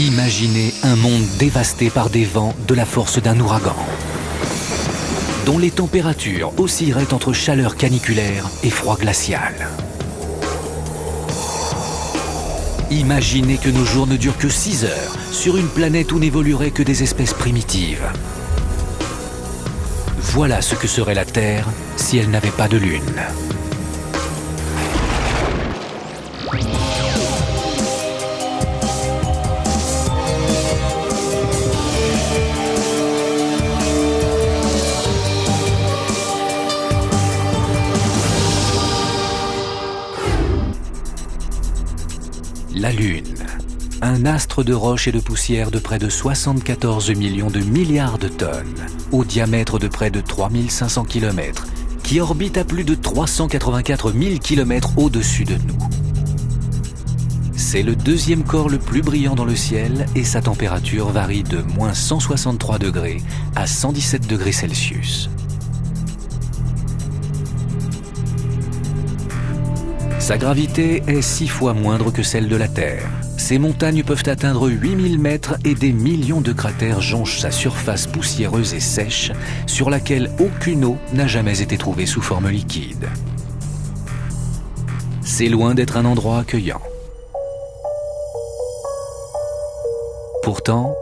Imaginez un monde dévasté par des vents de la force d'un ouragan, dont les températures oscilleraient entre chaleur caniculaire et froid glacial. Imaginez que nos jours ne durent que 6 heures sur une planète où n'évolueraient que des espèces primitives. Voilà ce que serait la Terre si elle n'avait pas de lune. La Lune, un astre de roches et de poussière de près de 74 millions de milliards de tonnes, au diamètre de près de 3500 km, qui orbite à plus de 384 000 km au-dessus de nous. C'est le deuxième corps le plus brillant dans le ciel et sa température varie de moins 163 degrés à 117 degrés Celsius. Sa gravité est 6 fois moindre que celle de la Terre. Ses montagnes peuvent atteindre 8000 mètres et des millions de cratères jonchent sa surface poussiéreuse et sèche sur laquelle aucune eau n'a jamais été trouvée sous forme liquide. C'est loin d'être un endroit accueillant. Pourtant,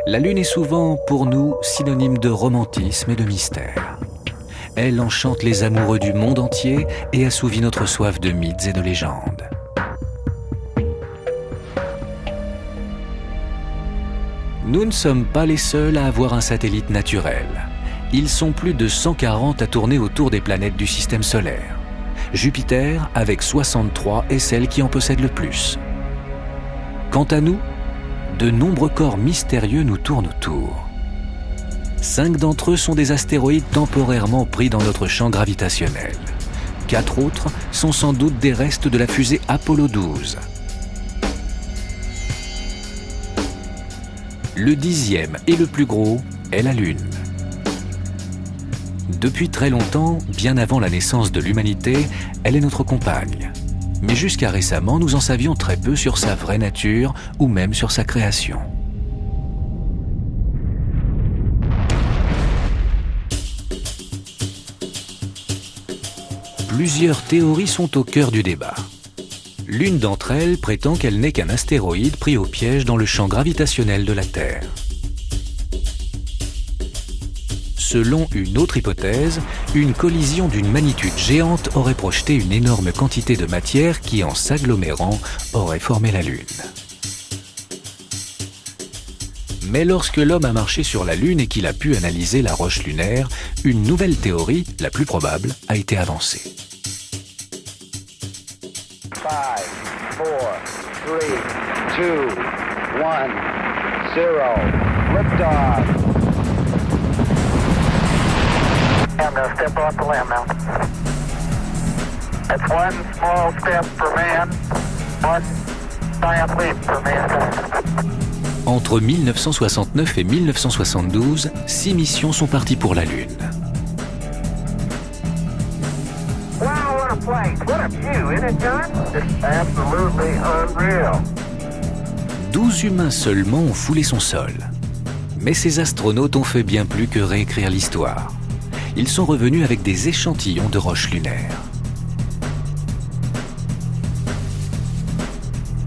la Lune est souvent, pour nous, synonyme de romantisme et de mystère. Elle enchante les amoureux du monde entier et assouvit notre soif de mythes et de légendes. Nous ne sommes pas les seuls à avoir un satellite naturel. Ils sont plus de 140 à tourner autour des planètes du système solaire. Jupiter, avec 63, est celle qui en possède le plus. Quant à nous, de nombreux corps mystérieux nous tournent autour. 5 d'entre eux sont des astéroïdes temporairement pris dans notre champ gravitationnel. 4 autres sont sans doute des restes de la fusée Apollo 12. Le 10e et le plus gros est la Lune. Depuis très longtemps, bien avant la naissance de l'humanité, elle est notre compagne. Mais jusqu'à récemment, nous en savions très peu sur sa vraie nature ou même sur sa création. Plusieurs théories sont au cœur du débat. L'une d'entre elles prétend qu'elle n'est qu'un astéroïde pris au piège dans le champ gravitationnel de la Terre. Selon une autre hypothèse, une collision d'une magnitude géante aurait projeté une énorme quantité de matière qui, en s'agglomérant, aurait formé la Lune. Mais lorsque l'homme a marché sur la Lune et qu'il a pu analyser la roche lunaire, une nouvelle théorie, la plus probable, a été avancée. 5, 4, 3, 2, 1, 0. Liftoff. I'm going to step off the limb now. That's one small step for man, one giant leap for mankind. Entre 1969 et 1972, 6 missions sont parties pour la Lune. Wow, what a place! What a view, isn't it, John? It's absolutely unreal. 12 humains seulement ont foulé son sol. Mais ces astronautes ont fait bien plus que réécrire l'histoire. Ils sont revenus avec des échantillons de roches lunaires.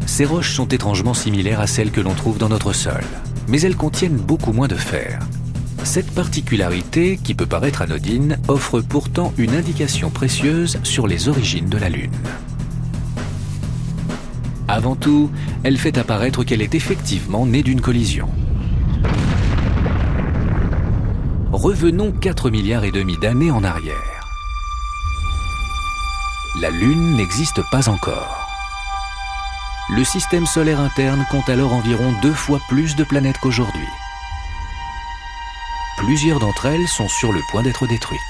Ces roches sont étrangement similaires à celles que l'on trouve dans notre sol, mais elles contiennent beaucoup moins de fer. Cette particularité, qui peut paraître anodine, offre pourtant une indication précieuse sur les origines de la Lune. Avant tout, elle fait apparaître qu'elle est effectivement née d'une collision. Revenons 4,5 milliards d'années en arrière. La Lune n'existe pas encore. Le système solaire interne compte alors environ 2 fois plus de planètes qu'aujourd'hui. Plusieurs d'entre elles sont sur le point d'être détruites.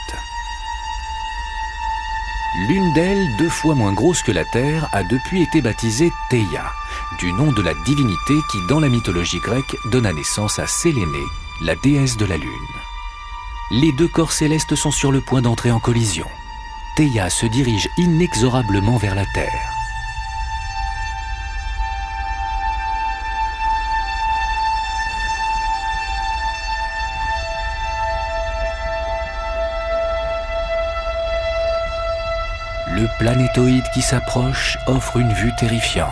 L'une d'elles, 2 fois moins grosse que la Terre, a depuis été baptisée Theia, du nom de la divinité qui, dans la mythologie grecque, donna naissance à Sélénée, la déesse de la Lune. Les 2 corps célestes sont sur le point d'entrer en collision. Theia se dirige inexorablement vers la Terre. planétoïde qui s'approche offre une vue terrifiante.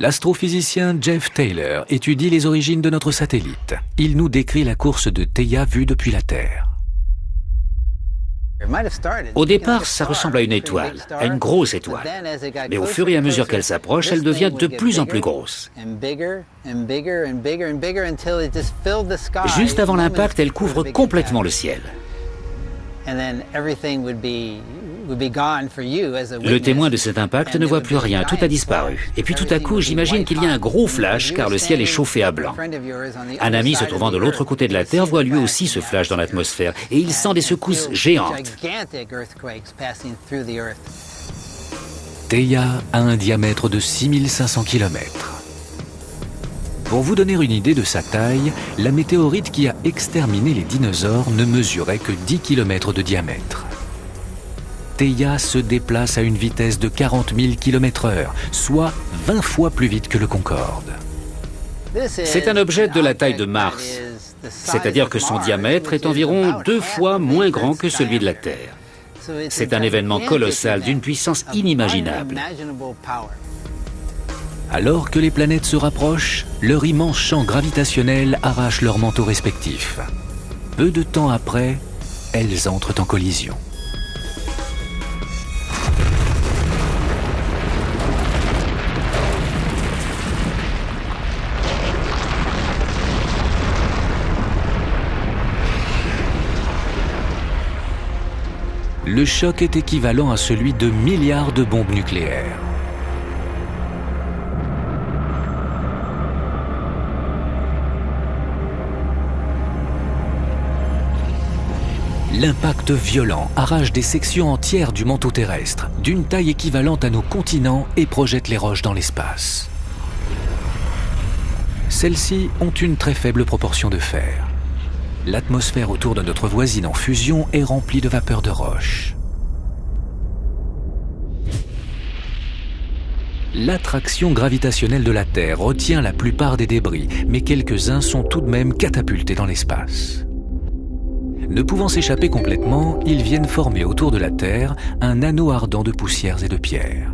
L'astrophysicien Jeff Taylor étudie les origines de notre satellite. Il nous décrit la course de Theia vue depuis la Terre. Au départ, ça ressemble à une étoile, à une grosse étoile. Mais au fur et à mesure qu'elle s'approche, elle devient de plus en plus grosse. Juste avant l'impact, elle couvre complètement le ciel. Le témoin de cet impact ne voit plus rien, tout a disparu. Et puis tout à coup, j'imagine qu'il y a un gros flash car le ciel est chauffé à blanc. Un ami se trouvant de l'autre côté de la Terre voit lui aussi ce flash dans l'atmosphère et il sent des secousses géantes. Theia a un diamètre de 6500 km. Pour vous donner une idée de sa taille, la météorite qui a exterminé les dinosaures ne mesurait que 10 km de diamètre. Theia se déplace à une vitesse de 40 000 km/h, soit 20 fois plus vite que le Concorde. C'est un objet de la taille de Mars, c'est-à-dire que son diamètre est environ 2 fois moins grand que celui de la Terre. C'est un événement colossal d'une puissance inimaginable. Alors que les planètes se rapprochent, leur immense champ gravitationnel arrache leurs manteaux respectifs. Peu de temps après, elles entrent en collision. Le choc est équivalent à celui de milliards de bombes nucléaires. L'impact violent arrache des sections entières du manteau terrestre, d'une taille équivalente à nos continents, et projette les roches dans l'espace. Celles-ci ont une très faible proportion de fer. L'atmosphère autour de notre voisine en fusion est remplie de vapeur de roche. L'attraction gravitationnelle de la Terre retient la plupart des débris, mais quelques-uns sont tout de même catapultés dans l'espace. Ne pouvant s'échapper complètement, ils viennent former autour de la Terre un anneau ardent de poussières et de pierres.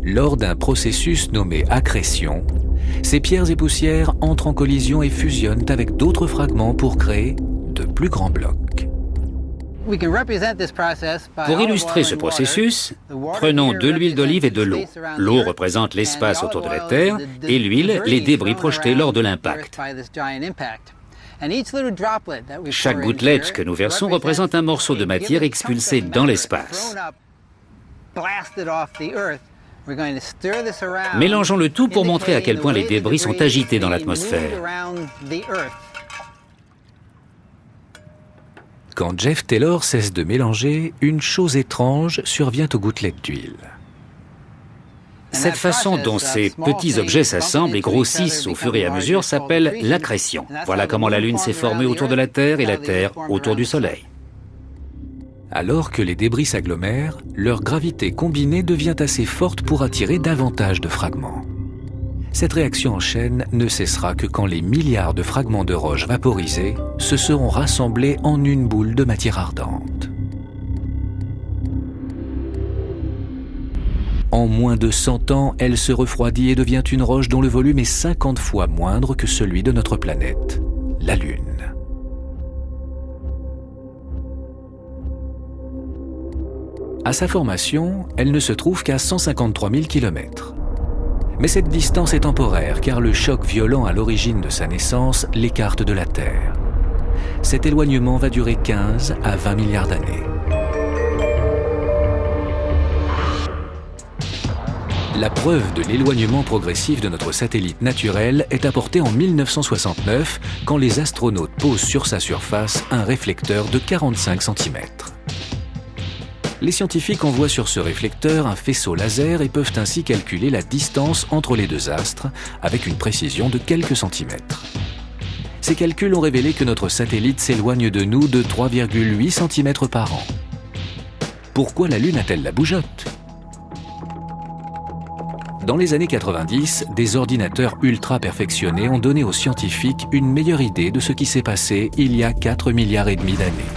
Lors d'un processus nommé accrétion, ces pierres et poussières entrent en collision et fusionnent avec d'autres fragments pour créer de plus grands blocs. Pour illustrer ce processus, prenons de l'huile d'olive et de l'eau. L'eau représente l'espace autour de la Terre et l'huile, les débris projetés lors de l'impact. Chaque gouttelette que nous versons représente un morceau de matière expulsé dans l'espace. Mélangeons le tout pour montrer à quel point les débris sont agités dans l'atmosphère. Quand Jeff Taylor cesse de mélanger, une chose étrange survient aux gouttelettes d'huile. Cette façon dont ces petits objets s'assemblent et grossissent au fur et à mesure s'appelle l'accrétion. Voilà comment la Lune s'est formée autour de la Terre et la Terre autour du Soleil. Alors que les débris s'agglomèrent, leur gravité combinée devient assez forte pour attirer davantage de fragments. Cette réaction en chaîne ne cessera que quand les milliards de fragments de roches vaporisés se seront rassemblés en une boule de matière ardente. En moins de 100 ans, elle se refroidit et devient une roche dont le volume est 50 fois moindre que celui de notre planète, la Lune. À sa formation, elle ne se trouve qu'à 153 000 km. Mais cette distance est temporaire car le choc violent à l'origine de sa naissance l'écarte de la Terre. Cet éloignement va durer 15 à 20 milliards d'années. La preuve de l'éloignement progressif de notre satellite naturel est apportée en 1969 quand les astronautes posent sur sa surface un réflecteur de 45 cm. Les scientifiques envoient sur ce réflecteur un faisceau laser et peuvent ainsi calculer la distance entre les deux astres avec une précision de quelques centimètres. Ces calculs ont révélé que notre satellite s'éloigne de nous de 3,8 cm par an. Pourquoi la Lune a-t-elle la bougeotte ? Dans les années 90, des ordinateurs ultra perfectionnés ont donné aux scientifiques une meilleure idée de ce qui s'est passé il y a 4,5 milliards d'années.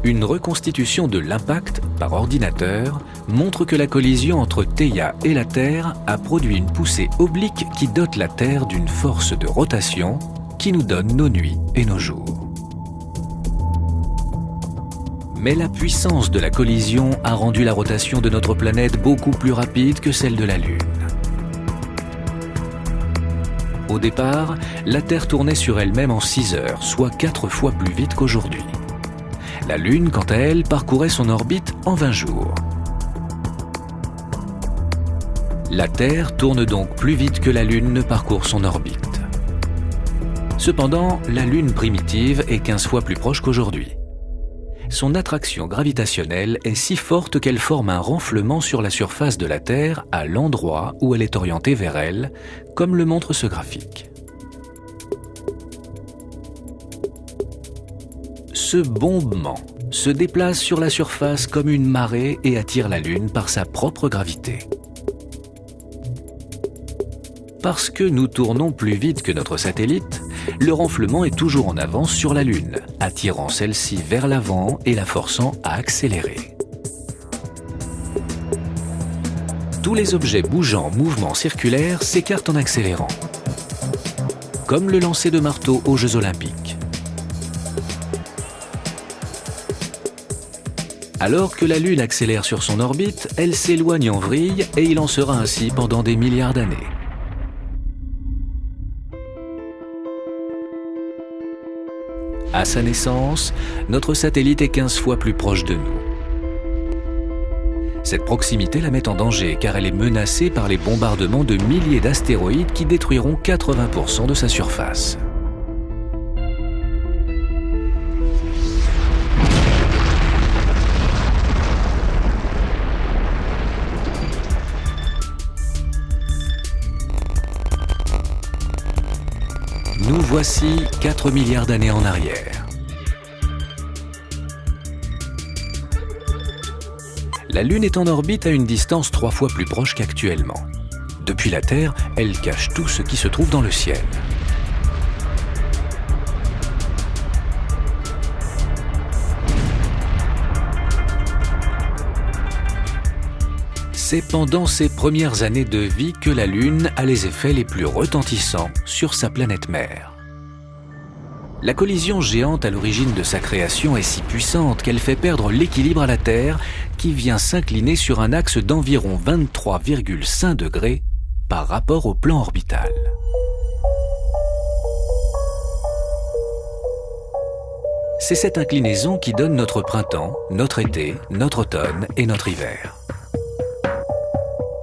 Une reconstitution de l'impact par ordinateur montre que la collision entre Theia et la Terre a produit une poussée oblique qui dote la Terre d'une force de rotation qui nous donne nos nuits et nos jours. Mais la puissance de la collision a rendu la rotation de notre planète beaucoup plus rapide que celle de la Lune. Au départ, la Terre tournait sur elle-même en 6 heures, soit 4 fois plus vite qu'aujourd'hui. La Lune, quant à elle, parcourait son orbite en 20 jours. La Terre tourne donc plus vite que la Lune ne parcourt son orbite. Cependant, la Lune primitive est 15 fois plus proche qu'aujourd'hui. Son attraction gravitationnelle est si forte qu'elle forme un renflement sur la surface de la Terre à l'endroit où elle est orientée vers elle, comme le montre ce graphique. Ce bombement se déplace sur la surface comme une marée et attire la Lune par sa propre gravité. Parce que nous tournons plus vite que notre satellite, le renflement est toujours en avance sur la Lune, attirant celle-ci vers l'avant et la forçant à accélérer. Tous les objets bougeant en mouvement circulaire s'écartent en accélérant, comme le lancer de marteau aux Jeux Olympiques. Alors que la Lune accélère sur son orbite, elle s'éloigne en vrille et il en sera ainsi pendant des milliards d'années. À sa naissance, notre satellite est 15 fois plus proche de nous. Cette proximité la met en danger car elle est menacée par les bombardements de milliers d'astéroïdes qui détruiront 80% de sa surface. Nous voici 4 milliards d'années en arrière. La Lune est en orbite à une distance 3 fois plus proche qu'actuellement. Depuis la Terre, elle cache tout ce qui se trouve dans le ciel. C'est pendant ses premières années de vie que la Lune a les effets les plus retentissants sur sa planète mère. La collision géante à l'origine de sa création est si puissante qu'elle fait perdre l'équilibre à la Terre qui vient s'incliner sur un axe d'environ 23,5 degrés par rapport au plan orbital. C'est cette inclinaison qui donne notre printemps, notre été, notre automne et notre hiver.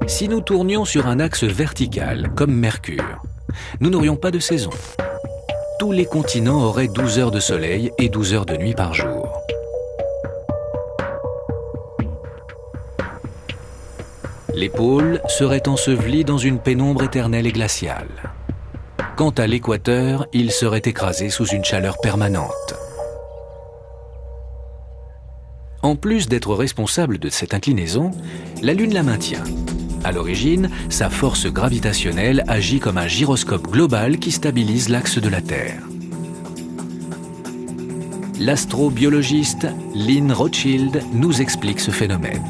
Si nous tournions sur un axe vertical, comme Mercure, nous n'aurions pas de saison. Tous les continents auraient 12 heures de soleil et 12 heures de nuit par jour. Les pôles seraient ensevelis dans une pénombre éternelle et glaciale. Quant à l'équateur, il serait écrasé sous une chaleur permanente. En plus d'être responsable de cette inclinaison, la Lune la maintient. À l'origine, sa force gravitationnelle agit comme un gyroscope global qui stabilise l'axe de la Terre. L'astrobiologiste Lynn Rothschild nous explique ce phénomène.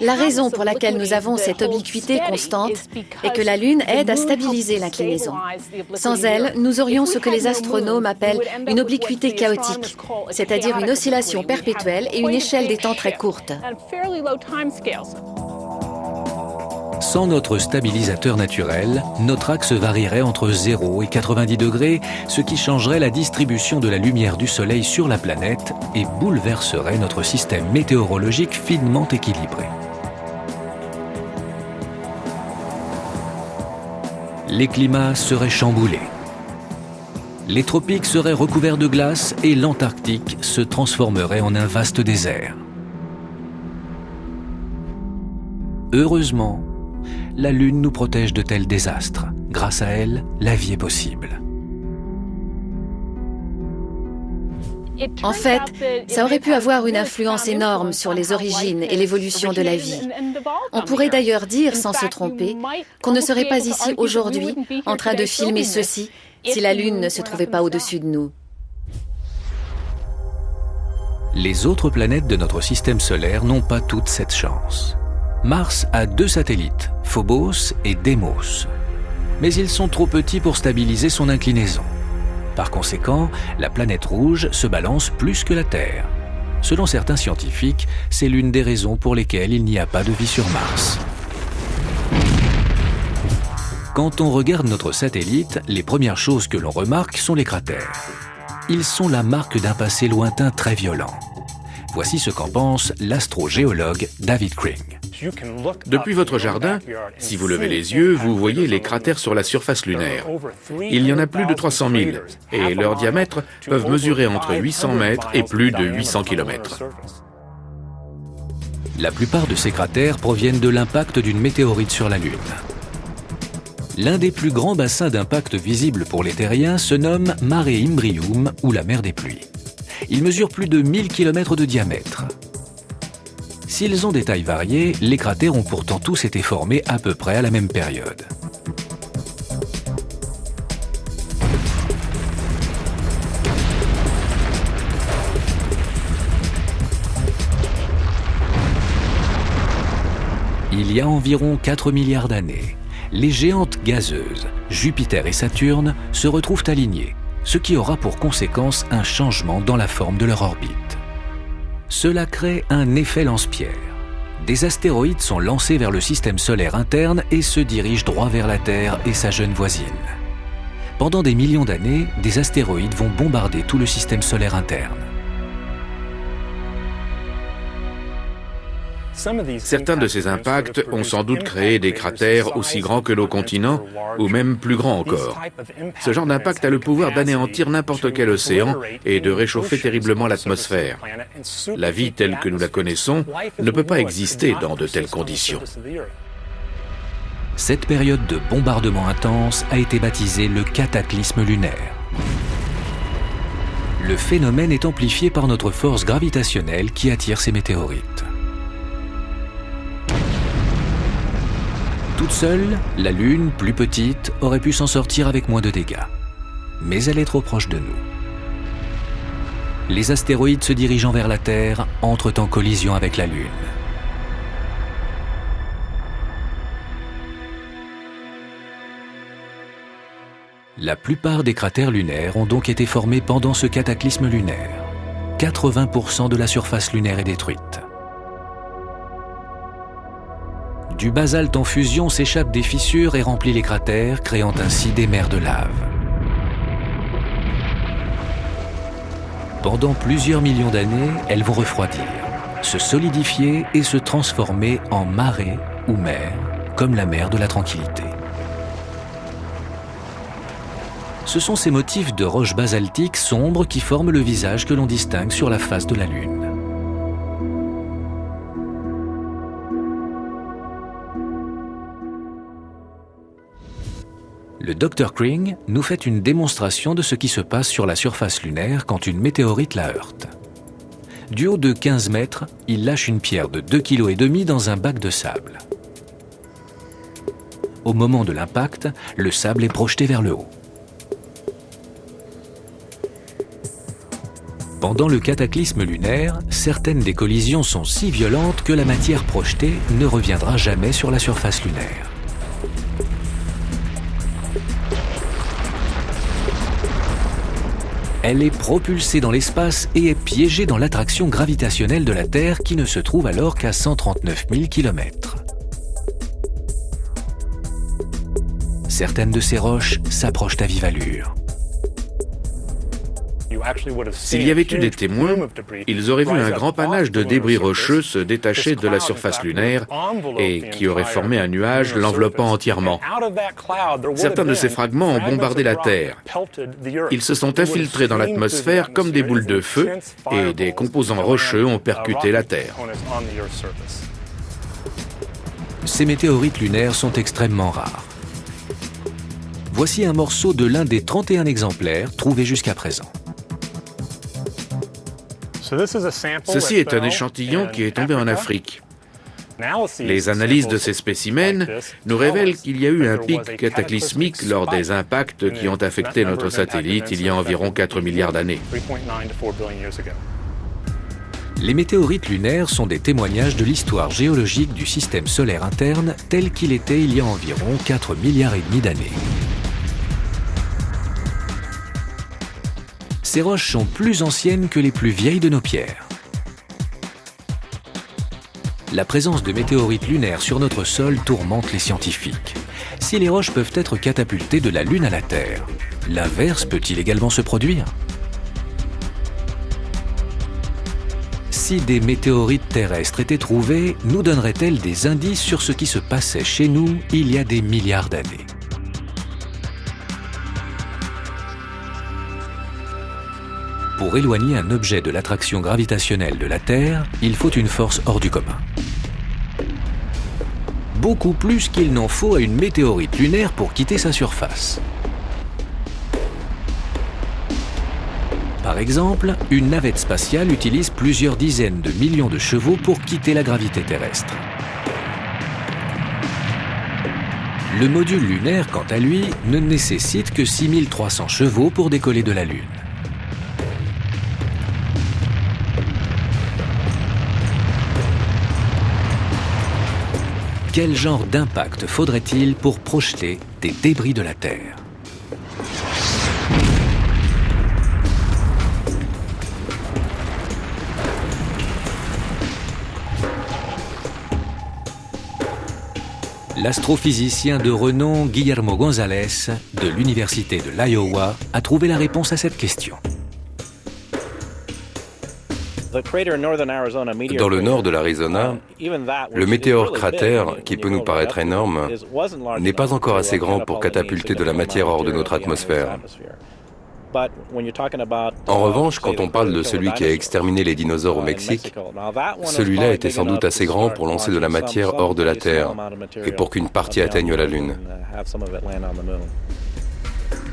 La raison pour laquelle nous avons cette obliquité constante est que la Lune aide à stabiliser l'inclinaison. Sans elle, nous aurions ce que les astronomes appellent une obliquité chaotique, c'est-à-dire une oscillation perpétuelle et une échelle des temps très courte. Sans notre stabilisateur naturel, notre axe varierait entre 0 et 90 degrés, ce qui changerait la distribution de la lumière du Soleil sur la planète et bouleverserait notre système météorologique finement équilibré. Les climats seraient chamboulés. Les tropiques seraient recouverts de glace et l'Antarctique se transformerait en un vaste désert. Heureusement, la Lune nous protège de tels désastres. Grâce à elle, la vie est possible. En fait, ça aurait pu avoir une influence énorme sur les origines et l'évolution de la vie. On pourrait d'ailleurs dire, sans se tromper, qu'on ne serait pas ici aujourd'hui en train de filmer ceci si la Lune ne se trouvait pas au-dessus de nous. Les autres planètes de notre système solaire n'ont pas toute cette chance. Mars a 2 satellites, Phobos et Deimos. Mais ils sont trop petits pour stabiliser son inclinaison. Par conséquent, la planète rouge se balance plus que la Terre. Selon certains scientifiques, c'est l'une des raisons pour lesquelles il n'y a pas de vie sur Mars. Quand on regarde notre satellite, les premières choses que l'on remarque sont les cratères. Ils sont la marque d'un passé lointain très violent. Voici ce qu'en pense l'astrogéologue David Kring. Depuis votre jardin, si vous levez les yeux, vous voyez les cratères sur la surface lunaire. Il y en a plus de 300 000 et leurs diamètres peuvent mesurer entre 800 mètres et plus de 800 km. La plupart de ces cratères proviennent de l'impact d'une météorite sur la Lune. L'un des plus grands bassins d'impact visibles pour les terriens se nomme Mare Imbrium ou la mer des pluies. Il mesure plus de 1000 km de diamètre. S'ils ont des tailles variées, les cratères ont pourtant tous été formés à peu près à la même période. Il y a environ 4 milliards d'années, les géantes gazeuses, Jupiter et Saturne, se retrouvent alignées, ce qui aura pour conséquence un changement dans la forme de leur orbite. Cela crée un effet lance-pierre. Des astéroïdes sont lancés vers le système solaire interne et se dirigent droit vers la Terre et sa jeune voisine. Pendant des millions d'années, des astéroïdes vont bombarder tout le système solaire interne. Certains de ces impacts ont sans doute créé des cratères aussi grands que nos continents, ou même plus grands encore. Ce genre d'impact a le pouvoir d'anéantir n'importe quel océan et de réchauffer terriblement l'atmosphère. La vie telle que nous la connaissons ne peut pas exister dans de telles conditions. Cette période de bombardement intense a été baptisée le cataclysme lunaire. Le phénomène est amplifié par notre force gravitationnelle qui attire ces météorites. Toute seule, la Lune, plus petite, aurait pu s'en sortir avec moins de dégâts. Mais elle est trop proche de nous. Les astéroïdes se dirigeant vers la Terre entrent en collision avec la Lune. La plupart des cratères lunaires ont donc été formés pendant ce cataclysme lunaire. 80% de la surface lunaire est détruite. Du basalte en fusion s'échappent des fissures et remplit les cratères, créant ainsi des mers de lave. Pendant plusieurs millions d'années, elles vont refroidir, se solidifier et se transformer en marées ou mers, comme la mer de la Tranquillité. Ce sont ces motifs de roches basaltiques sombres qui forment le visage que l'on distingue sur la face de la Lune. Le Dr Kring nous fait une démonstration de ce qui se passe sur la surface lunaire quand une météorite la heurte. Du haut de 15 mètres, il lâche une pierre de 2,5 kg dans un bac de sable. Au moment de l'impact, le sable est projeté vers le haut. Pendant le cataclysme lunaire, certaines des collisions sont si violentes que la matière projetée ne reviendra jamais sur la surface lunaire. Elle est propulsée dans l'espace et est piégée dans l'attraction gravitationnelle de la Terre qui ne se trouve alors qu'à 139 000 km. Certaines de ces roches s'approchent à vive allure. S'il y avait eu des témoins, ils auraient vu un grand panache de débris rocheux se détacher de la surface lunaire et qui aurait formé un nuage l'enveloppant entièrement. Certains de ces fragments ont bombardé la Terre. Ils se sont infiltrés dans l'atmosphère comme des boules de feu et des composants rocheux ont percuté la Terre. Ces météorites lunaires sont extrêmement rares. Voici un morceau de l'un des 31 exemplaires trouvés jusqu'à présent. Ceci est un échantillon qui est tombé en Afrique. Les analyses de ces spécimens nous révèlent qu'il y a eu un pic cataclysmique lors des impacts qui ont affecté notre satellite il y a environ 4 milliards d'années. Les météorites lunaires sont des témoignages de l'histoire géologique du système solaire interne tel qu'il était il y a environ 4 milliards et demi d'années. Ces roches sont plus anciennes que les plus vieilles de nos pierres. La présence de météorites lunaires sur notre sol tourmente les scientifiques. Si les roches peuvent être catapultées de la Lune à la Terre, l'inverse peut-il également se produire? Si des météorites terrestres étaient trouvées, nous donneraient-elles des indices sur ce qui se passait chez nous il y a des milliards d'années? Pour éloigner un objet de l'attraction gravitationnelle de la Terre, il faut une force hors du commun. Beaucoup plus qu'il n'en faut à une météorite lunaire pour quitter sa surface. Par exemple, une navette spatiale utilise plusieurs dizaines de millions de chevaux pour quitter la gravité terrestre. Le module lunaire, quant à lui, ne nécessite que 6300 chevaux pour décoller de la Lune. Quel genre d'impact faudrait-il pour projeter des débris de la Terre? L'astrophysicien de renom Guillermo González de l'université de l'Iowa a trouvé la réponse à cette question. Dans le nord de l'Arizona, le météore cratère, qui peut nous paraître énorme, n'est pas encore assez grand pour catapulter de la matière hors de notre atmosphère. En revanche, quand on parle de celui qui a exterminé les dinosaures au Mexique, celui-là était sans doute assez grand pour lancer de la matière hors de la Terre et pour qu'une partie atteigne la Lune.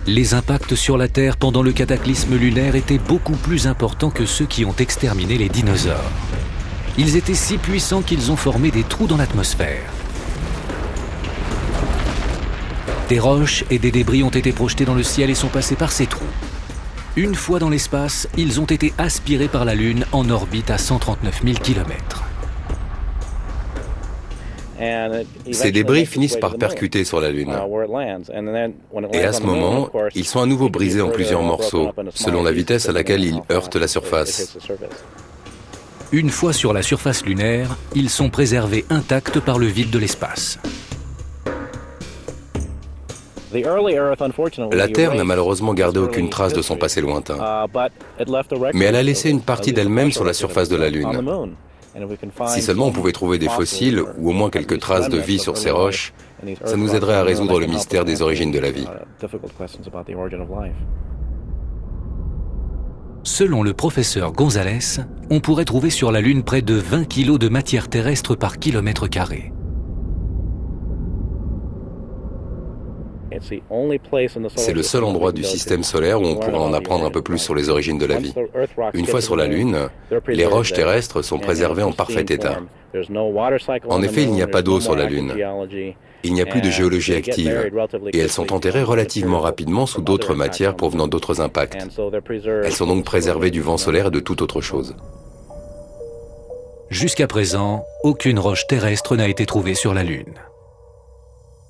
Les impacts sur la Terre pendant le cataclysme lunaire étaient beaucoup plus importants que ceux qui ont exterminé les dinosaures. Ils étaient si puissants qu'ils ont formé des trous dans l'atmosphère. Des roches et des débris ont été projetés dans le ciel et sont passés par ces trous. Une fois dans l'espace, ils ont été aspirés par la Lune en orbite à 139 000 km. Ces débris finissent par percuter sur la Lune. Et à ce moment, ils sont à nouveau brisés en plusieurs morceaux, selon la vitesse à laquelle ils heurtent la surface. Une fois sur la surface lunaire, ils sont préservés intacts par le vide de l'espace. La Terre n'a malheureusement gardé aucune trace de son passé lointain. Mais elle a laissé une partie d'elle-même sur la surface de la Lune. Si seulement on pouvait trouver des fossiles ou au moins quelques traces de vie sur ces roches, ça nous aiderait à résoudre le mystère des origines de la vie. Selon le professeur González, on pourrait trouver sur la Lune près de 20 kg de matière terrestre par kilomètre carré. C'est le seul endroit du système solaire où on pourra en apprendre un peu plus sur les origines de la vie. Une fois sur la Lune, les roches terrestres sont préservées en parfait état. En effet, il n'y a pas d'eau sur la Lune. Il n'y a plus de géologie active et elles sont enterrées relativement rapidement sous d'autres matières provenant d'autres impacts. Elles sont donc préservées du vent solaire et de toute autre chose. Jusqu'à présent, aucune roche terrestre n'a été trouvée sur la Lune.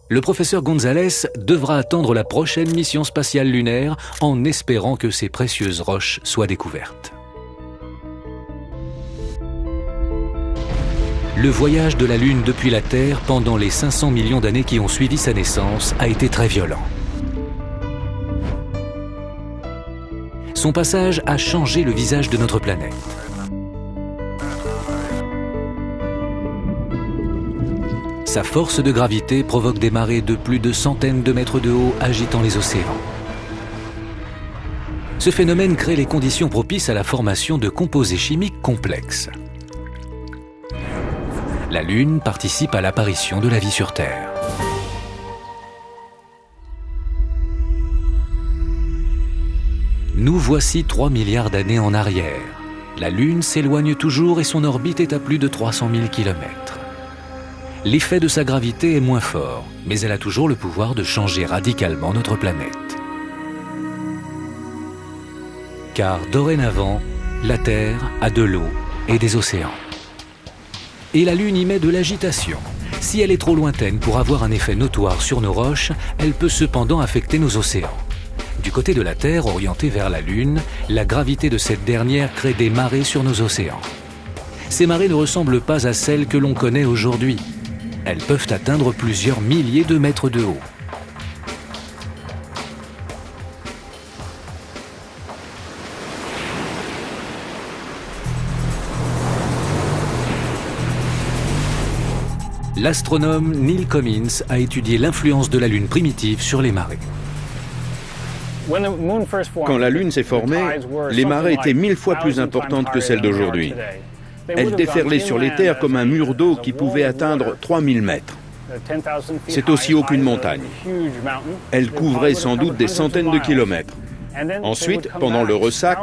Le professeur González devra attendre la prochaine mission spatiale lunaire en espérant que ces précieuses roches soient découvertes. Le voyage de la Lune depuis la Terre pendant les 500 millions d'années qui ont suivi sa naissance a été très violent. Son passage a changé le visage de notre planète. Sa force de gravité provoque des marées de plus de centaines de mètres de haut agitant les océans. Ce phénomène crée les conditions propices à la formation de composés chimiques complexes. La Lune participe à l'apparition de la vie sur Terre. Nous voici 3 milliards d'années en arrière. La Lune s'éloigne toujours et son orbite est à plus de 300 000 km. L'effet de sa gravité est moins fort, mais elle a toujours le pouvoir de changer radicalement notre planète. Car dorénavant, la Terre a de l'eau et des océans. Et la Lune y met de l'agitation. Si elle est trop lointaine pour avoir un effet notoire sur nos roches, elle peut cependant affecter nos océans. Du côté de la Terre, orientée vers la Lune, la gravité de cette dernière crée des marées sur nos océans. Ces marées ne ressemblent pas à celles que l'on connaît aujourd'hui. Elles peuvent atteindre plusieurs milliers de mètres de haut. L'astronome Neil Cummins a étudié l'influence de la Lune primitive sur les marées. Quand la Lune s'est formée, les marées étaient 1000 fois plus importantes que celles d'aujourd'hui. Elles déferlaient sur les terres comme un mur d'eau qui pouvait atteindre 3000 mètres. C'est aussi haut qu'une montagne. Elles couvraient sans doute des centaines de kilomètres. Ensuite, pendant le ressac,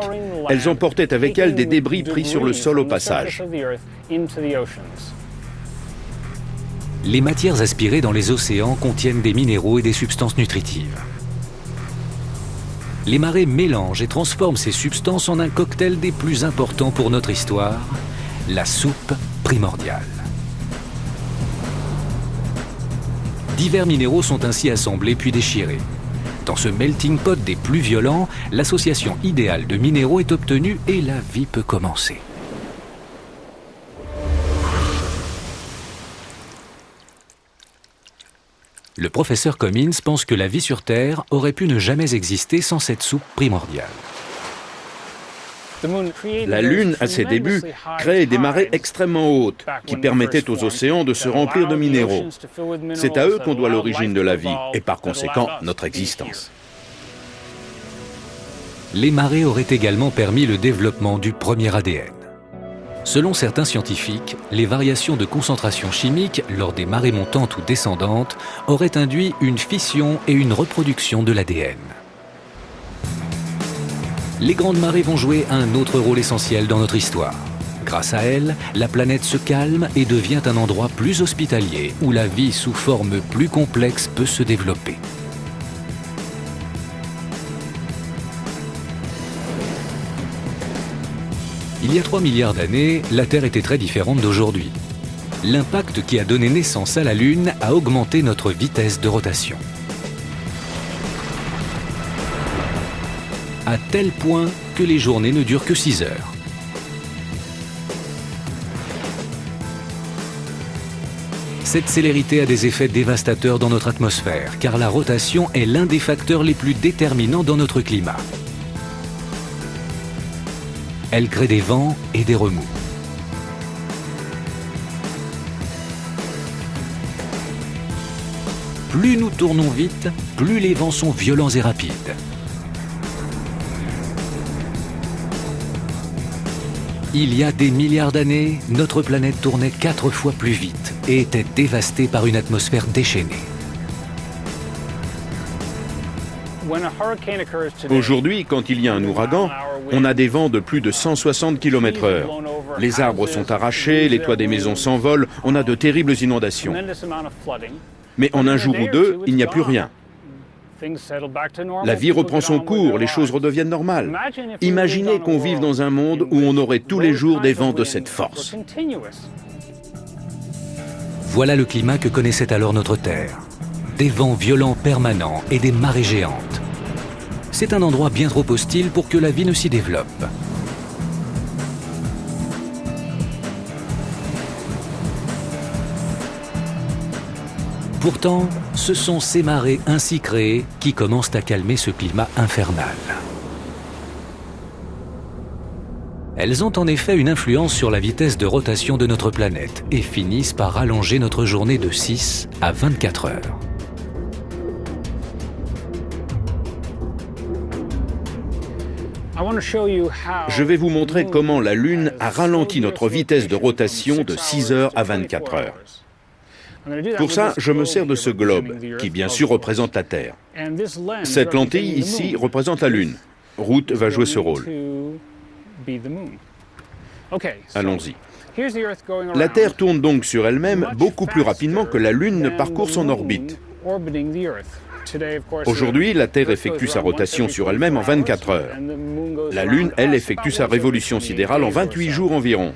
elles emportaient avec elles des débris pris sur le sol au passage. Les matières aspirées dans les océans contiennent des minéraux et des substances nutritives. Les marées mélangent et transforment ces substances en un cocktail des plus importants pour notre histoire, la soupe primordiale. Divers minéraux sont ainsi assemblés puis déchirés. Dans ce melting pot des plus violents, l'association idéale de minéraux est obtenue et la vie peut commencer. Le professeur Cummins pense que la vie sur Terre aurait pu ne jamais exister sans cette soupe primordiale. La Lune, à ses débuts, créait des marées extrêmement hautes qui permettaient aux océans de se remplir de minéraux. C'est à eux qu'on doit l'origine de la vie et par conséquent notre existence. Les marées auraient également permis le développement du premier ADN. Selon certains scientifiques, les variations de concentration chimique lors des marées montantes ou descendantes auraient induit une fission et une reproduction de l'ADN. Les grandes marées vont jouer un autre rôle essentiel dans notre histoire. Grâce à elles, la planète se calme et devient un endroit plus hospitalier où la vie sous forme plus complexe peut se développer. Il y a 3 milliards d'années, la Terre était très différente d'aujourd'hui. L'impact qui a donné naissance à la Lune a augmenté notre vitesse de rotation. À tel point que les journées ne durent que 6 heures. Cette célérité a des effets dévastateurs dans notre atmosphère, car la rotation est l'un des facteurs les plus déterminants dans notre climat. Elle crée des vents et des remous. Plus nous tournons vite, plus les vents sont violents et rapides. Il y a des milliards d'années, notre planète tournait 4 fois plus vite et était dévastée par une atmosphère déchaînée. Aujourd'hui, quand il y a un ouragan, on a des vents de plus de 160 km/h. Les arbres sont arrachés, les toits des maisons s'envolent, on a de terribles inondations. Mais en un jour ou deux, il n'y a plus rien. La vie reprend son cours, les choses redeviennent normales. Imaginez qu'on vive dans un monde où on aurait tous les jours des vents de cette force. Voilà le climat que connaissait alors notre Terre. Des vents violents permanents et des marées géantes. C'est un endroit bien trop hostile pour que la vie ne s'y développe. Pourtant, ce sont ces marées ainsi créées qui commencent à calmer ce climat infernal. Elles ont en effet une influence sur la vitesse de rotation de notre planète et finissent par allonger notre journée de 6 à 24 heures. Je vais vous montrer comment la Lune a ralenti notre vitesse de rotation de 6 heures à 24 heures. Pour ça, je me sers de ce globe, qui bien sûr représente la Terre. Cette lentille ici représente la Lune. Ruth va jouer ce rôle. Allons-y. La Terre tourne donc sur elle-même beaucoup plus rapidement que la Lune ne parcourt son orbite. Aujourd'hui, la Terre effectue sa rotation sur elle-même en 24 heures. La Lune, elle, effectue sa révolution sidérale en 28 jours environ.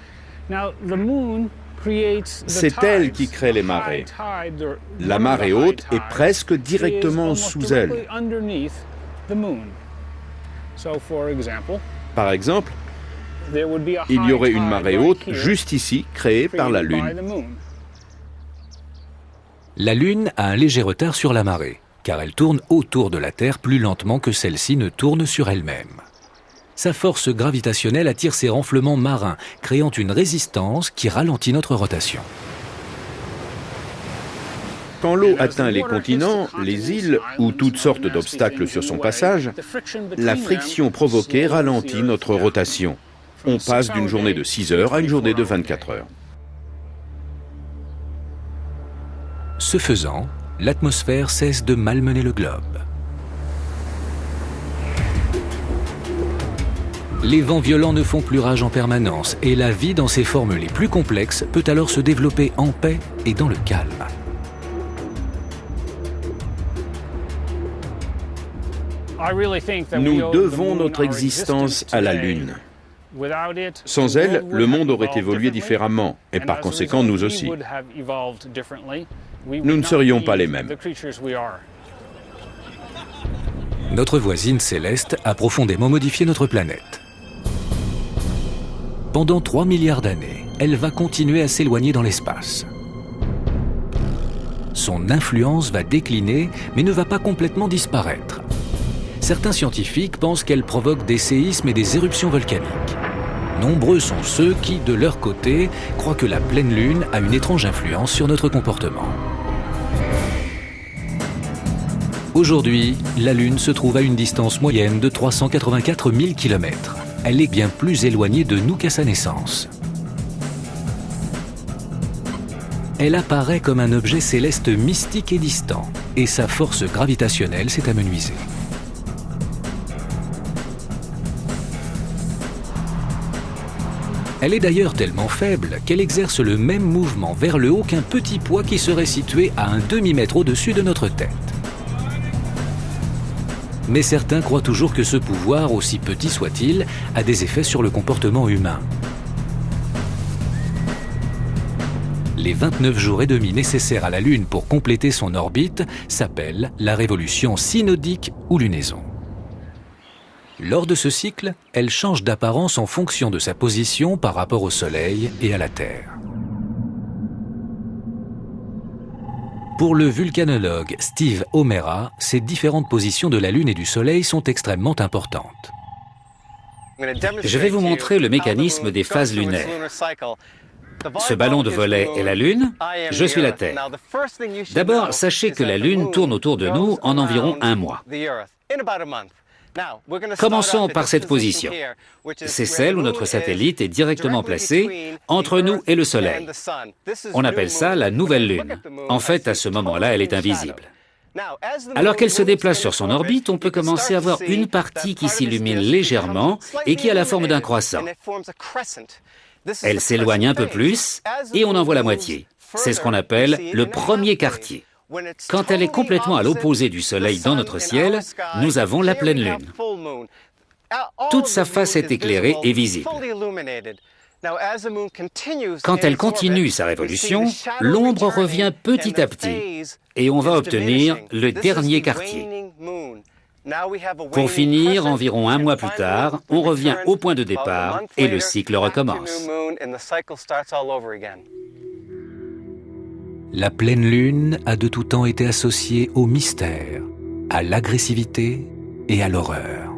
C'est elle qui crée les marées. La marée haute est presque directement sous elle. Par exemple, il y aurait une marée haute juste ici, créée par la Lune. La Lune a un léger retard sur la marée, car elle tourne autour de la Terre plus lentement que celle-ci ne tourne sur elle-même. Sa force gravitationnelle attire ses renflements marins, créant une résistance qui ralentit notre rotation. Quand l'eau atteint les continents, les îles ou toutes sortes d'obstacles sur son passage, la friction provoquée ralentit notre rotation. On passe d'une journée de 6 heures à une journée de 24 heures. Ce faisant, l'atmosphère cesse de malmener le globe. Les vents violents ne font plus rage en permanence et la vie dans ses formes les plus complexes peut alors se développer en paix et dans le calme. Nous devons notre existence à la Lune. Sans elle, le monde aurait évolué différemment, et par conséquent nous aussi. Nous ne serions pas les mêmes. Notre voisine céleste a profondément modifié notre planète. Pendant 3 milliards d'années, elle va continuer à s'éloigner dans l'espace. Son influence va décliner, mais ne va pas complètement disparaître. Certains scientifiques pensent qu'elle provoque des séismes et des éruptions volcaniques. Nombreux sont ceux qui, de leur côté, croient que la pleine Lune a une étrange influence sur notre comportement. Aujourd'hui, la Lune se trouve à une distance moyenne de 384 000 km. Elle est bien plus éloignée de nous qu'à sa naissance. Elle apparaît comme un objet céleste mystique et distant, et sa force gravitationnelle s'est amenuisée. Elle est d'ailleurs tellement faible qu'elle exerce le même mouvement vers le haut qu'un petit poids qui serait situé à un demi-mètre au-dessus de notre tête. Mais certains croient toujours que ce pouvoir, aussi petit soit-il, a des effets sur le comportement humain. Les 29 jours et demi nécessaires à la Lune pour compléter son orbite s'appellent la révolution synodique ou lunaison. Lors de ce cycle, elle change d'apparence en fonction de sa position par rapport au Soleil et à la Terre. Pour le vulcanologue Steve O'Meara, ces différentes positions de la Lune et du Soleil sont extrêmement importantes. Je vais vous montrer le mécanisme des phases lunaires. Ce ballon de volet est la Lune, je suis la Terre. D'abord, sachez que la Lune tourne autour de nous en environ un mois. Commençons par cette position. C'est celle où notre satellite est directement placé entre nous et le Soleil. On appelle ça la nouvelle Lune. En fait, à ce moment-là, elle est invisible. Alors qu'elle se déplace sur son orbite, on peut commencer à voir une partie qui s'illumine légèrement et qui a la forme d'un croissant. Elle s'éloigne un peu plus et on en voit la moitié. C'est ce qu'on appelle le premier quartier. Quand elle est complètement à l'opposé du Soleil dans notre ciel, nous avons la pleine Lune. Toute sa face est éclairée et visible. Quand elle continue sa révolution, l'ombre revient petit à petit et on va obtenir le dernier quartier. Pour finir, environ un mois plus tard, on revient au point de départ et le cycle recommence. La pleine Lune a de tout temps été associée au mystère, à l'agressivité et à l'horreur.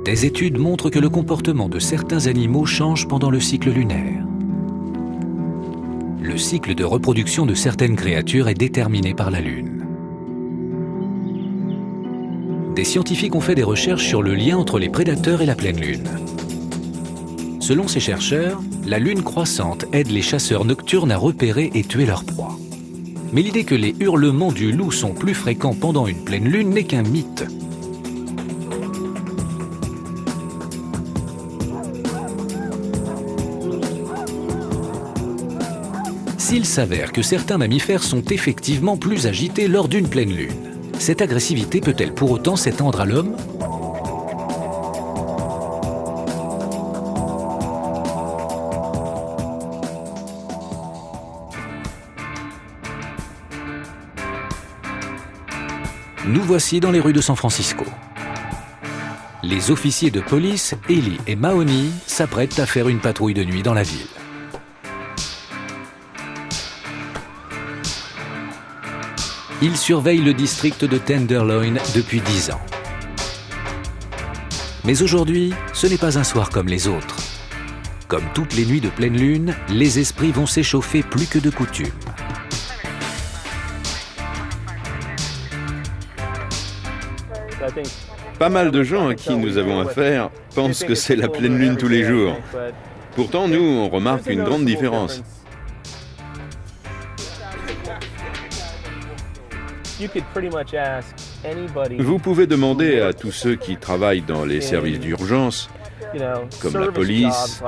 Des études montrent que le comportement de certains animaux change pendant le cycle lunaire. Le cycle de reproduction de certaines créatures est déterminé par la Lune. Des scientifiques ont fait des recherches sur le lien entre les prédateurs et la pleine Lune. Selon ces chercheurs, la Lune croissante aide les chasseurs nocturnes à repérer et tuer leurs proies. Mais l'idée que les hurlements du loup sont plus fréquents pendant une pleine Lune n'est qu'un mythe. s'il s'avère que certains mammifères sont effectivement plus agités lors d'une pleine lune, cette agressivité peut-elle pour autant s'étendre à l'homme ? Nous voici dans les rues de San Francisco. Les officiers de police, Eli et Mahoney, s'apprêtent à faire une patrouille de nuit dans la ville. Ils surveillent le district de Tenderloin depuis 10 ans. Mais aujourd'hui, ce n'est pas un soir comme les autres. Comme toutes les nuits de pleine lune, les esprits vont s'échauffer plus que de coutume. Pas mal de gens à qui nous avons affaire pensent que c'est la pleine lune tous les jours. Pourtant, nous, on remarque une grande différence. Vous pouvez demander à tous ceux qui travaillent dans les services d'urgence, comme la police,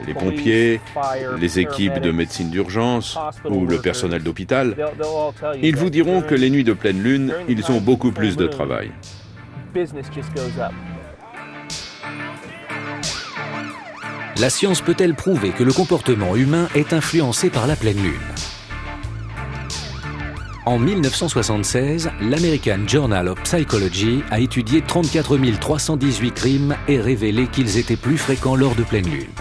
les pompiers, les équipes de médecine d'urgence ou le personnel d'hôpital. Ils vous diront que les nuits de pleine lune, ils ont beaucoup plus de travail. La science peut-elle prouver que le comportement humain est influencé par la pleine lune ? En 1976, l'American Journal of Psychology a étudié 34 318 crimes et révélé qu'ils étaient plus fréquents lors de pleine lune.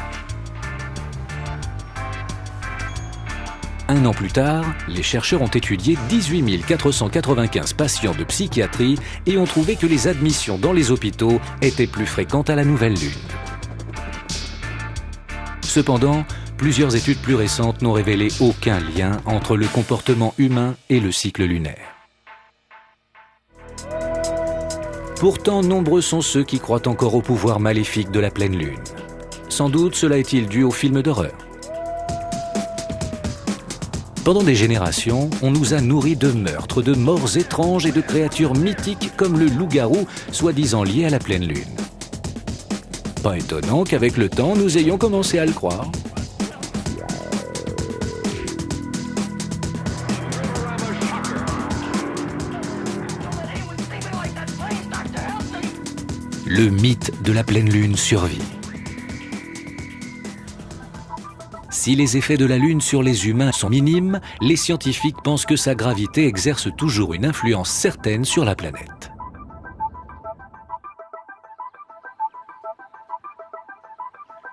Un an plus tard, les chercheurs ont étudié 18 495 patients de psychiatrie et ont trouvé que les admissions dans les hôpitaux étaient plus fréquentes à la nouvelle lune. Cependant, plusieurs études plus récentes n'ont révélé aucun lien entre le comportement humain et le cycle lunaire. Pourtant, nombreux sont ceux qui croient encore au pouvoir maléfique de la pleine lune. Sans doute cela est-il dû aux films d'horreur. Pendant des générations, on nous a nourris de meurtres, de morts étranges et de créatures mythiques comme le loup-garou, soi-disant lié à la pleine lune. Pas étonnant qu'avec le temps, nous ayons commencé à le croire. Le mythe de la pleine lune survit. Si les effets de la Lune sur les humains sont minimes, les scientifiques pensent que sa gravité exerce toujours une influence certaine sur la planète.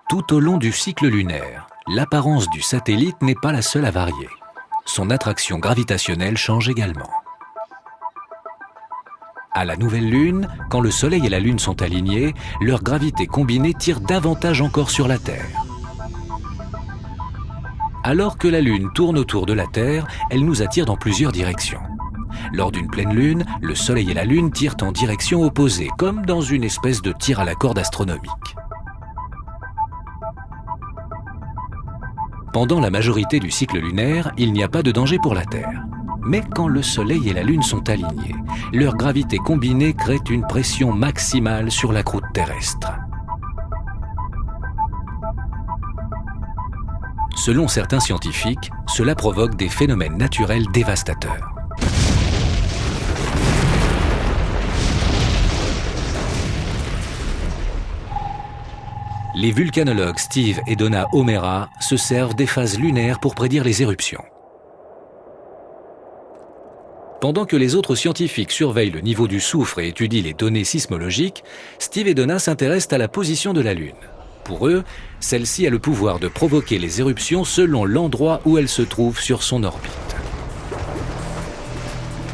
Tout au long du cycle lunaire, l'apparence du satellite n'est pas la seule à varier. Son attraction gravitationnelle change également. À la nouvelle Lune, quand le Soleil et la Lune sont alignés, leur gravité combinée tire davantage encore sur la Terre. Alors que la Lune tourne autour de la Terre, elle nous attire dans plusieurs directions. Lors d'une pleine Lune, le Soleil et la Lune tirent en direction opposée, comme dans une espèce de tir à la corde astronomique. Pendant la majorité du cycle lunaire, il n'y a pas de danger pour la Terre. Mais quand le Soleil et la Lune sont alignés, leur gravité combinée crée une pression maximale sur la croûte terrestre. Selon certains scientifiques, cela provoque des phénomènes naturels dévastateurs. Les vulcanologues Steve et Donna O'Meara se servent des phases lunaires pour prédire les éruptions. Pendant que les autres scientifiques surveillent le niveau du soufre et étudient les données sismologiques, Steve et Donna s'intéressent à la position de la Lune. Pour eux, celle-ci a le pouvoir de provoquer les éruptions selon l'endroit où elle se trouve sur son orbite.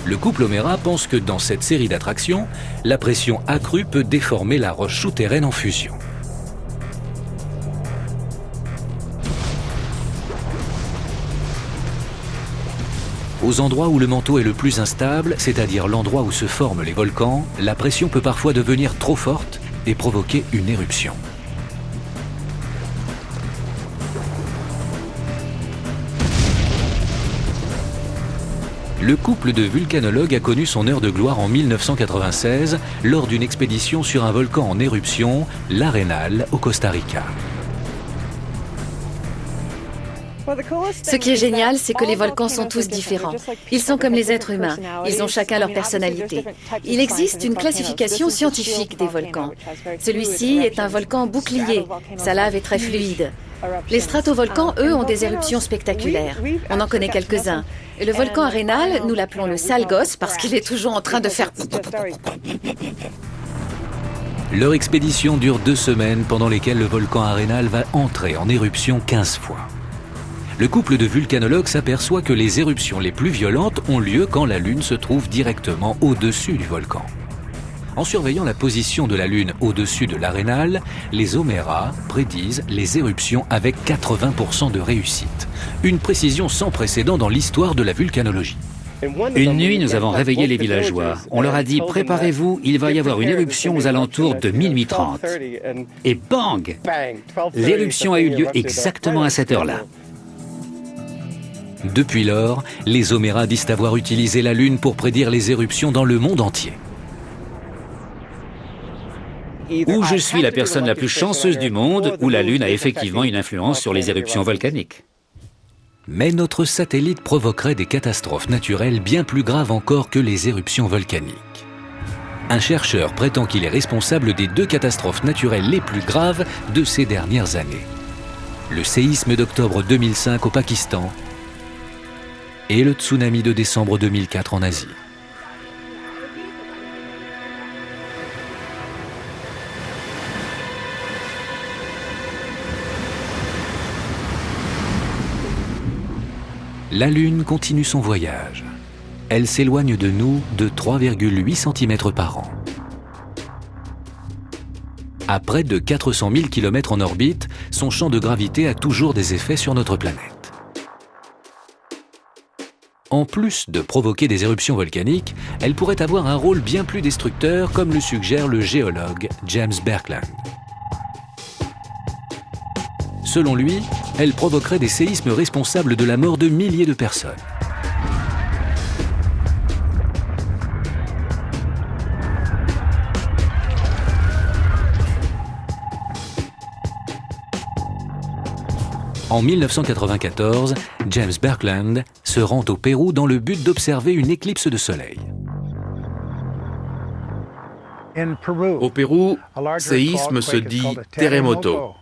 Le couple O'Meara pense que dans cette série d'attractions, la pression accrue peut déformer la roche souterraine en fusion. Aux endroits où le manteau est le plus instable, c'est-à-dire l'endroit où se forment les volcans, la pression peut parfois devenir trop forte et provoquer une éruption. Le couple de vulcanologues a connu son heure de gloire en 1996 lors d'une expédition sur un volcan en éruption, l'Arenal, au Costa Rica. Ce qui est génial, c'est que les volcans sont tous différents. Ils sont comme les êtres humains. Ils ont chacun leur personnalité. Il existe une classification scientifique des volcans. Celui-ci est un volcan bouclier. Sa lave est très fluide. Les stratovolcans, eux, ont des éruptions spectaculaires. On en connaît quelques-uns. Et le volcan Arenal, nous l'appelons le sale gosse parce qu'il est toujours en train de faire... Leur expédition dure 2 semaines pendant lesquelles le volcan Arenal va entrer en éruption 15 fois. Le couple de vulcanologues s'aperçoit que les éruptions les plus violentes ont lieu quand la Lune se trouve directement au-dessus du volcan. En surveillant la position de la Lune au-dessus de l'Arenal, les Omeras prédisent les éruptions avec 80% de réussite. Une précision sans précédent dans l'histoire de la vulcanologie. Une nuit, nous avons réveillé les villageois. On leur a dit « Préparez-vous, il va y avoir une éruption aux alentours de minuit 30. » Et bang! L'éruption a eu lieu exactement à cette heure-là. Depuis lors, les Omeras disent avoir utilisé la Lune pour prédire les éruptions dans le monde entier. Ou je suis la personne la plus chanceuse du monde, ou la Lune a effectivement une influence sur les éruptions volcaniques. Mais notre satellite provoquerait des catastrophes naturelles bien plus graves encore que les éruptions volcaniques. Un chercheur prétend qu'il est responsable des 2 catastrophes naturelles les plus graves de ces dernières années. Le séisme d'octobre 2005 au Pakistan et le tsunami de décembre 2004 en Asie. La Lune continue son voyage. Elle s'éloigne de nous de 3,8 cm par an. À près de 400 000 km en orbite, son champ de gravité a toujours des effets sur notre planète. En plus de provoquer des éruptions volcaniques, elle pourrait avoir un rôle bien plus destructeur, comme le suggère le géologue James Birkeland. Selon lui, elle provoquerait des séismes responsables de la mort de milliers de personnes. En 1994, James Birkeland se rend au Pérou dans le but d'observer une éclipse de soleil. Au Pérou, séisme se dit terremoto.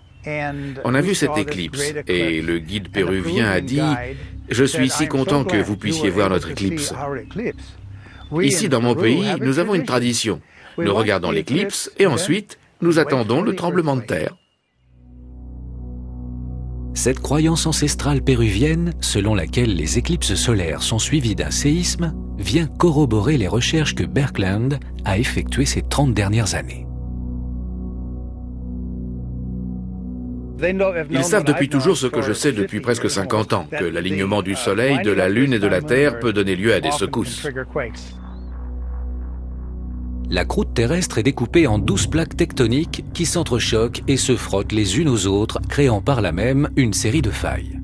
On a vu cette éclipse et le guide péruvien a dit « Je suis si content que vous puissiez voir notre éclipse. » Ici, dans mon pays, nous avons une tradition. Nous regardons l'éclipse et ensuite, nous attendons le tremblement de terre. Cette croyance ancestrale péruvienne, selon laquelle les éclipses solaires sont suivies d'un séisme, vient corroborer les recherches que Birkeland a effectuées ces 30 dernières années. Ils savent depuis toujours ce que je sais depuis presque 50 ans, que l'alignement du Soleil, de la Lune et de la Terre peut donner lieu à des secousses. La croûte terrestre est découpée en 12 plaques tectoniques qui s'entrechoquent et se frottent les unes aux autres, créant par là même une série de failles.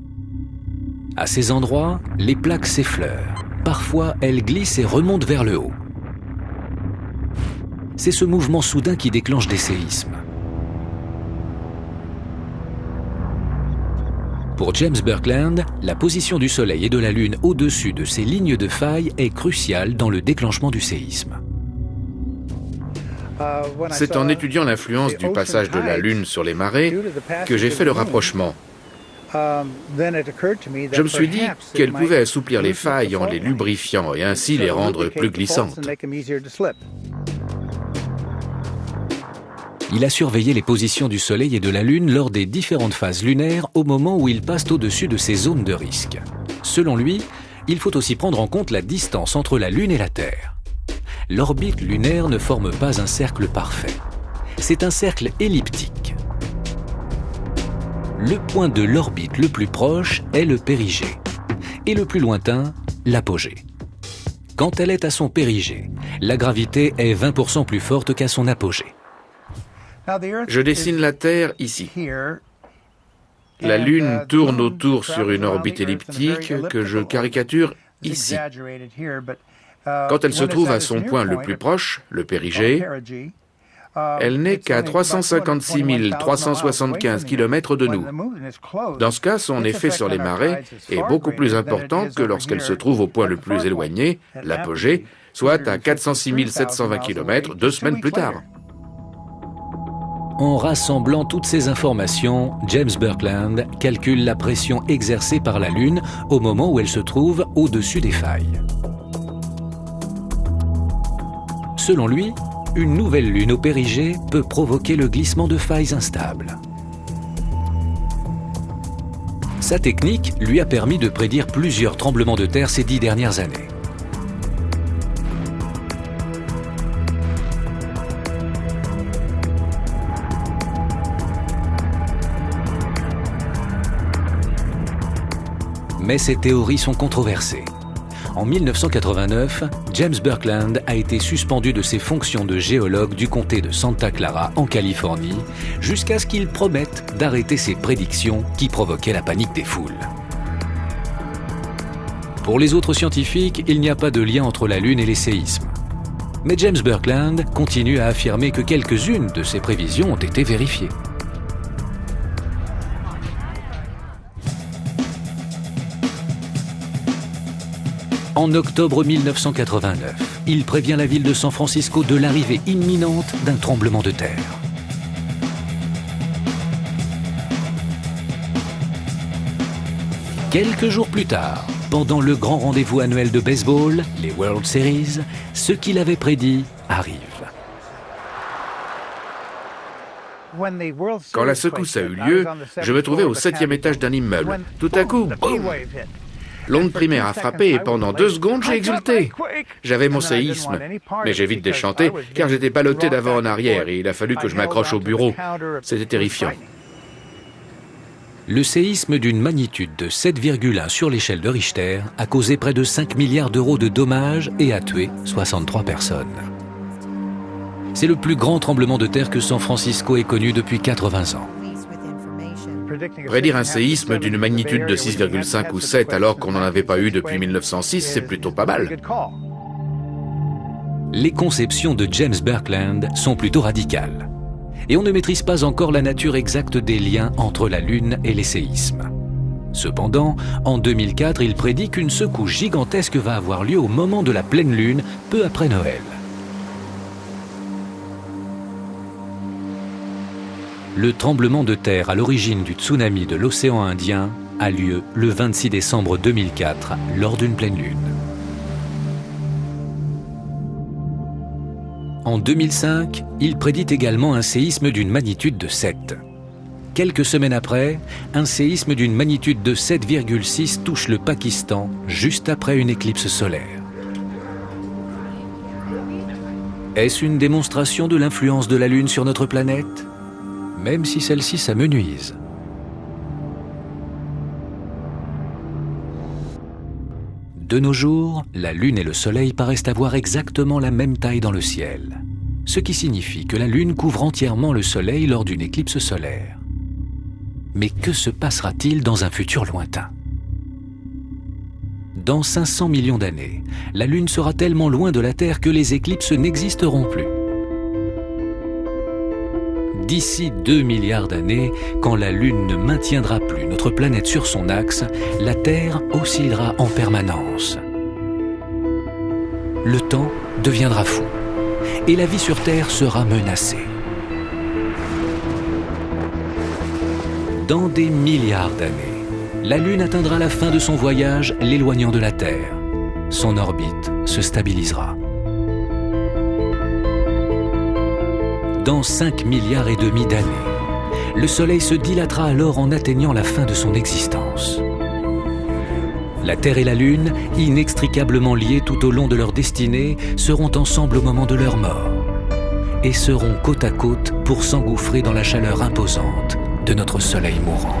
À ces endroits, les plaques s'effleurent. Parfois, elles glissent et remontent vers le haut. C'est ce mouvement soudain qui déclenche des séismes. Pour James Birkeland, la position du Soleil et de la Lune au-dessus de ces lignes de failles est cruciale dans le déclenchement du séisme. C'est en étudiant l'influence du passage de la Lune sur les marées que j'ai fait le rapprochement. Je me suis dit qu'elle pouvait assouplir les failles en les lubrifiant et ainsi les rendre plus glissantes. Il a surveillé les positions du Soleil et de la Lune lors des différentes phases lunaires au moment où ils passent au-dessus de ces zones de risque. Selon lui, il faut aussi prendre en compte la distance entre la Lune et la Terre. L'orbite lunaire ne forme pas un cercle parfait. C'est un cercle elliptique. Le point de l'orbite le plus proche est le périgée et le plus lointain, l'apogée. Quand elle est à son périgée, la gravité est 20% plus forte qu'à son apogée. Je dessine la Terre ici. La Lune tourne autour sur une orbite elliptique que je caricature ici. Quand elle se trouve à son point le plus proche, le périgée, Elle n'est qu'à 356 375 km de nous. Dans ce cas, son effet sur les marées est beaucoup plus important que lorsqu'elle se trouve au point le plus éloigné, l'apogée, soit à 406 720 km 2 semaines plus tard. En rassemblant toutes ces informations, James Birkeland calcule la pression exercée par la Lune au moment où elle se trouve au-dessus des failles. Selon lui, une nouvelle Lune au périgée peut provoquer le glissement de failles instables. Sa technique lui a permis de prédire plusieurs tremblements de terre ces 10 dernières années. Mais ces théories sont controversées. En 1989, James Birkeland a été suspendu de ses fonctions de géologue du comté de Santa Clara, en Californie, jusqu'à ce qu'il promette d'arrêter ses prédictions qui provoquaient la panique des foules. Pour les autres scientifiques, il n'y a pas de lien entre la Lune et les séismes. Mais James Birkeland continue à affirmer que quelques-unes de ses prévisions ont été vérifiées. En octobre 1989, il prévient la ville de San Francisco de l'arrivée imminente d'un tremblement de terre. Quelques jours plus tard, pendant le grand rendez-vous annuel de baseball, les World Series, ce qu'il avait prédit arrive. Quand la secousse a eu lieu, je me trouvais au 7e étage d'un immeuble. Tout à coup, boum! L'onde primaire a frappé et pendant 2 secondes, j'ai exulté. J'avais mon séisme, mais j'ai vite déchanté car j'étais ballotté d'avant en arrière et il a fallu que je m'accroche au bureau. C'était terrifiant. Le séisme d'une magnitude de 7,1 sur l'échelle de Richter a causé près de 5 milliards d'euros de dommages et a tué 63 personnes. C'est le plus grand tremblement de terre que San Francisco ait connu depuis 80 ans. Prédire un séisme d'une magnitude de 6,5 ou 7 alors qu'on n'en avait pas eu depuis 1906, c'est plutôt pas mal. Les conceptions de James Birkeland sont plutôt radicales. Et on ne maîtrise pas encore la nature exacte des liens entre la Lune et les séismes. Cependant, en 2004, il prédit qu'une secousse gigantesque va avoir lieu au moment de la pleine Lune, peu après Noël. Le tremblement de terre à l'origine du tsunami de l'océan Indien a lieu le 26 décembre 2004 lors d'une pleine lune. En 2005, il prédit également un séisme d'une magnitude de 7. Quelques semaines après, un séisme d'une magnitude de 7,6 touche le Pakistan juste après une éclipse solaire. Est-ce une démonstration de l'influence de la Lune sur notre planète ? Même si celle-ci s'amenuise. De nos jours, la Lune et le Soleil paraissent avoir exactement la même taille dans le ciel, ce qui signifie que la Lune couvre entièrement le Soleil lors d'une éclipse solaire. Mais que se passera-t-il dans un futur lointain ? Dans 500 millions d'années, la Lune sera tellement loin de la Terre que les éclipses n'existeront plus. D'ici 2 milliards d'années, quand la Lune ne maintiendra plus notre planète sur son axe, la Terre oscillera en permanence. Le temps deviendra fou et la vie sur Terre sera menacée. Dans des milliards d'années, la Lune atteindra la fin de son voyage, l'éloignant de la Terre. Son orbite se stabilisera. Dans 5 milliards et demi d'années, le Soleil se dilatera alors en atteignant la fin de son existence. La Terre et la Lune, inextricablement liées tout au long de leur destinée, seront ensemble au moment de leur mort et seront côte à côte pour s'engouffrer dans la chaleur imposante de notre Soleil mourant.